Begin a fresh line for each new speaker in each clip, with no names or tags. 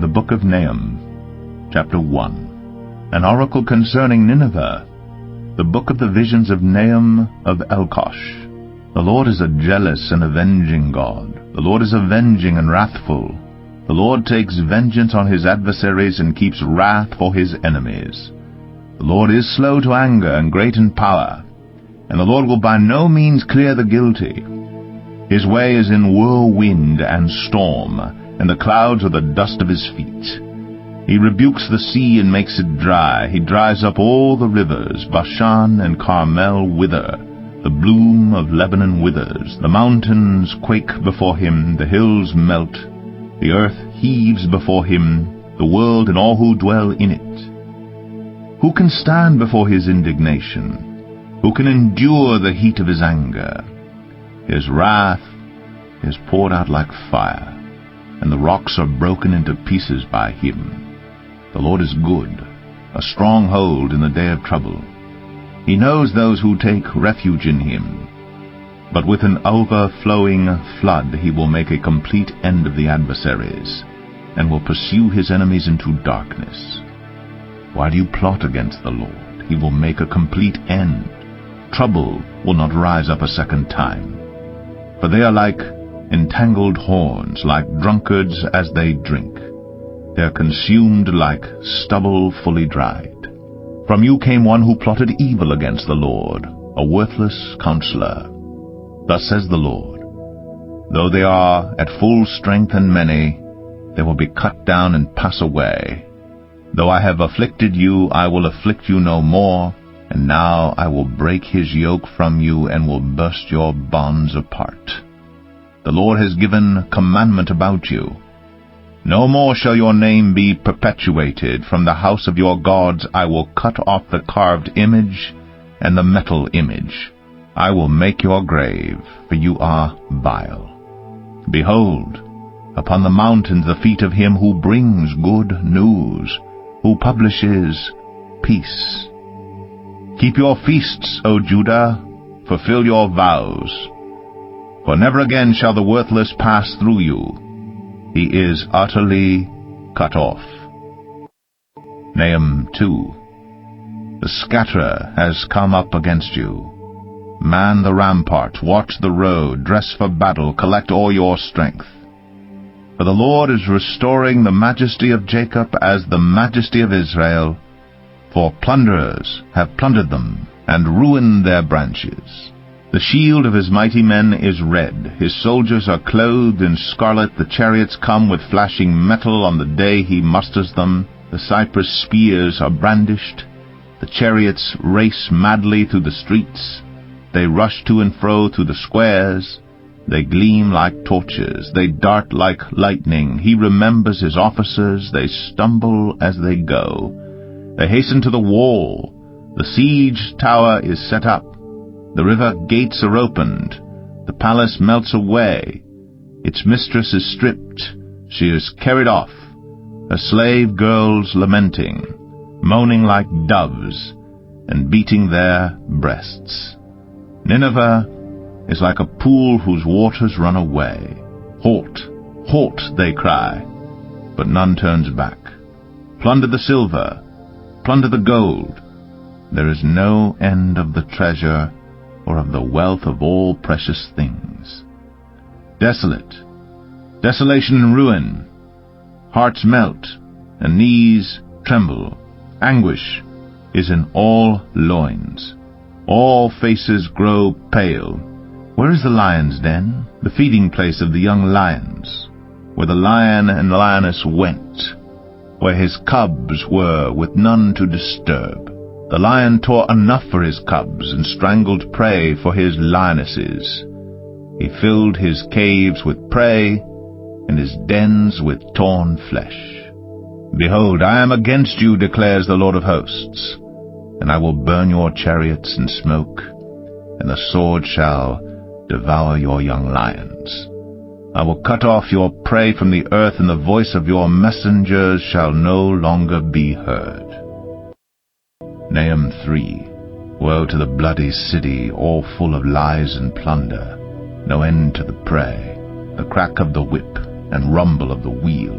The book of Nahum, chapter 1. An oracle concerning Nineveh. The book of the visions of Nahum of Elkosh. The Lord is a jealous and avenging God. The Lord is avenging and wrathful. The Lord takes vengeance on his adversaries and keeps wrath for his enemies. The Lord is slow to anger and great in power, and the Lord will by no means clear the guilty. His way is in whirlwind and storm, and the clouds are the dust of his feet. He rebukes the sea and makes it dry. He dries up all the rivers. Bashan and Carmel wither. The bloom of Lebanon withers. The mountains quake before him. The hills melt. The earth heaves before him, the world and all who dwell in it. Who can stand before his indignation? Who can endure the heat of his anger? His wrath is poured out like fire, and the rocks are broken into pieces by him. The Lord is good, a stronghold in the day of trouble. He knows those who take refuge in him. But with an overflowing flood he will make a complete end of the adversaries, and will pursue his enemies into darkness. Why do you plot against the Lord? He will make a complete end. Trouble will not rise up a second time. For they are like entangled horns, like drunkards as they drink. They are consumed like stubble fully dried. From you came one who plotted evil against the Lord, a worthless counselor. Thus says the Lord, though they are at full strength and many, they will be cut down and pass away. Though I have afflicted you, I will afflict you no more, and now I will break his yoke from you and will burst your bonds apart. The Lord has given commandment about you. No more shall your name be perpetuated. From the house of your gods I will cut off the carved image and the metal image. I will make your grave, for you are vile. Behold, upon the mountains the feet of him who brings good news, who publishes peace. Keep your feasts, O Judah, fulfill your vows. For never again shall the worthless pass through you. He is utterly cut off. Nahum 2. The scatterer has come up against you. Man the rampart, watch the road, dress for battle, collect all your strength. For the Lord is restoring the majesty of Jacob as the majesty of Israel, for plunderers have plundered them and ruined their branches. The shield of his mighty men is red. His soldiers are clothed in scarlet. The chariots come with flashing metal on the day he musters them. The cypress spears are brandished. The chariots race madly through the streets. They rush to and fro through the squares. They gleam like torches. They dart like lightning. He remembers his officers. They stumble as they go. They hasten to the wall. The siege tower is set up. The river gates are opened. The palace melts away. Its mistress is stripped. She is carried off. Her slave girls lamenting, moaning like doves, and beating their breasts. Nineveh is like a pool whose waters run away. Halt, halt, they cry, but none turns back. Plunder the silver, plunder the gold. There is no end of the treasure or of the wealth of all precious things. Desolate, desolation and ruin. Hearts melt, and knees tremble. Anguish is in all loins. All faces grow pale. Where is the lion's den, the feeding place of the young lions, where the lion and lioness went, where his cubs were with none to disturb? The lion tore enough for his cubs and strangled prey for his lionesses. He filled his caves with prey and his dens with torn flesh. Behold, I am against you, declares the Lord of hosts, and I will burn your chariots in smoke, and the sword shall devour your young lions. I will cut off your prey from the earth, and the voice of your messengers shall no longer be heard. Nahum 3. Woe to the bloody city, all full of lies and plunder, no end to the prey, the crack of the whip and rumble of the wheel.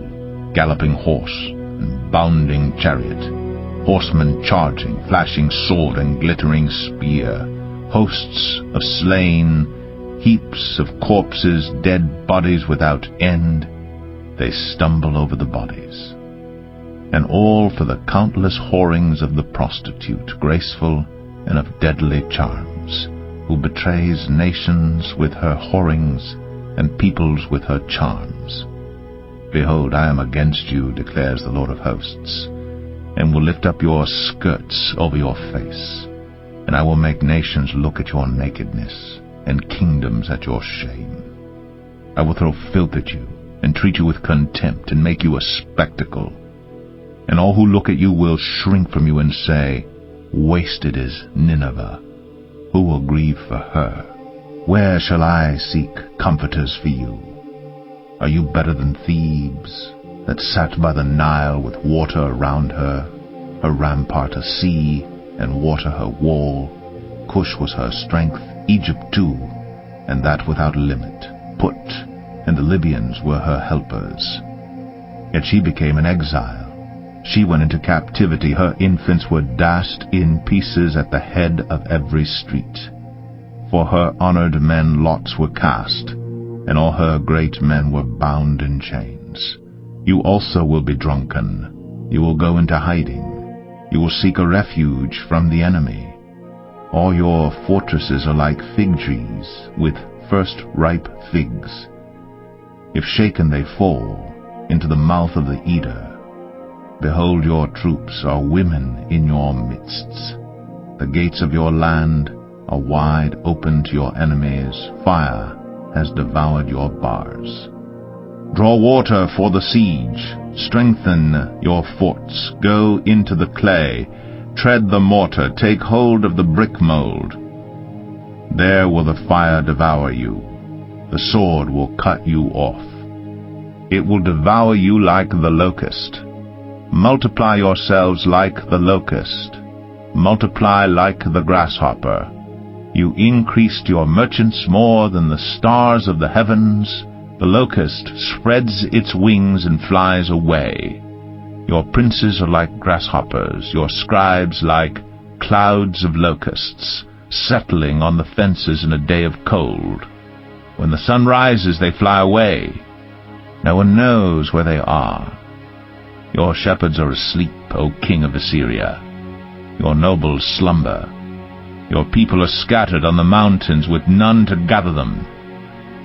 galloping horse and bounding chariot, horsemen charging, flashing sword and glittering spear, hosts of slain, heaps of corpses, dead bodies without end. They stumble over the bodies. And all for the countless whorings of the prostitute, graceful and of deadly charms, who betrays nations with her whorings and peoples with her charms. Behold, I am against you, declares the Lord of hosts, and will lift up your skirts over your face, and I will make nations look at your nakedness, and kingdoms at your shame. I will throw filth at you, and treat you with contempt, and make you a spectacle. And all who look at you will shrink from you and say, Wasted is Nineveh. Who will grieve for her? Where shall I seek comforters for you? Are you better than Thebes, that sat by the Nile with water around her rampart a sea, and water her wall? Cush was her strength, Egypt too, and that without limit. Put, and the Libyans were her helpers. Yet she became an exile. She went into captivity. Her infants were dashed in pieces at the head of every street. For her honored men lots were cast, and all her great men were bound in chains. You also will be drunken. You will go into hiding. You will seek a refuge from the enemy. All your fortresses are like fig trees, with first ripe figs. If shaken they fall into the mouth of the eater. Behold, your troops are women in your midst. The gates of your land are wide open to your enemies. Fire has devoured your bars. Draw water for the siege. Strengthen your forts. Go into the clay. Tread the mortar. Take hold of the brick mold. There will the fire devour you. The sword will cut you off. It will devour you like the locust. Multiply yourselves like the locust. Multiply like the grasshopper. You increased your merchants more than the stars of the heavens. The locust spreads its wings and flies away. Your princes are like grasshoppers, your scribes like clouds of locusts, settling on the fences in a day of cold. When the sun rises, they fly away. No one knows where they are. Your shepherds are asleep, O king of Assyria. Your nobles slumber. Your people are scattered on the mountains with none to gather them.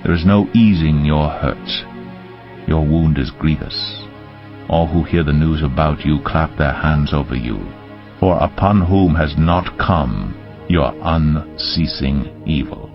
There is no easing your hurt. Your wound is grievous. All who hear the news about you clap their hands over you. For upon whom has not come your unceasing evil?